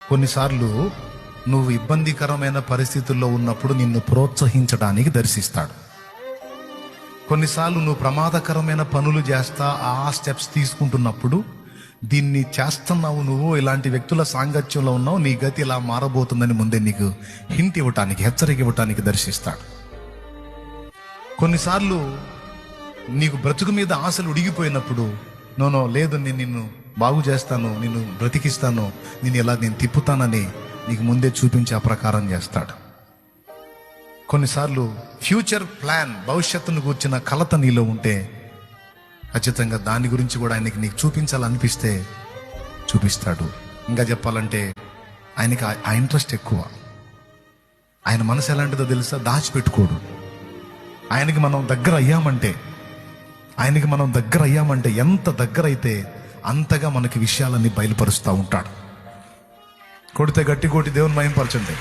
కొన్నిసార్లు నువ్వు ఇబ్బందికరమైన పరిస్థితుల్లో ఉన్నప్పుడు నిన్ను ప్రోత్సహించడానికి దర్శిస్తాడు. కొన్నిసార్లు నువ్వు ప్రమాదకరమైన పనులు చేస్తా ఆ స్టెప్స్ తీసుకుంటున్నప్పుడు దీన్ని చేస్తున్నావు, నువ్వు ఇలాంటి వ్యక్తుల సాంగత్యంలో ఉన్నావు, నీ గతి ఇలా మారబోతుందని ముందే నీకు హింట్ ఇవ్వటానికి, హెచ్చరిక ఇవ్వటానికి దర్శిస్తాడు. కొన్నిసార్లు నీకు బ్రతుకు మీద ఆశలు ఉడిగిపోయినప్పుడు నో లేదు, నేను నిన్ను బాగు చేస్తాను, నిన్ను బ్రతికిస్తాను, నేను తిప్పుతానని నీకు ముందే చూపించి ఆ ప్రకారం చేస్తాడు. కొన్నిసార్లు ఫ్యూచర్ ప్లాన్, భవిష్యత్తును కూర్చిన కలత నీలో ఉంటే ఖచ్చితంగా దాని గురించి కూడా ఆయనకి నీకు చూపించాలనిపిస్తే చూపిస్తాడు. ఇంకా చెప్పాలంటే ఆయనకి ఆ ఇంట్రెస్ట్ ఎక్కువ. ఆయన మనసు ఎలాంటిదో తెలుసా? దాచిపెట్టుకోడు. ఆయనకి మనం దగ్గర అయ్యామంటే ఎంత దగ్గర అయితే అంతగా మనకి విషయాలన్నీ బయలుపరుస్తూ ఉంటాడు. కొడితే గట్టి కొట్టి దేవుని మహిమపరచండి.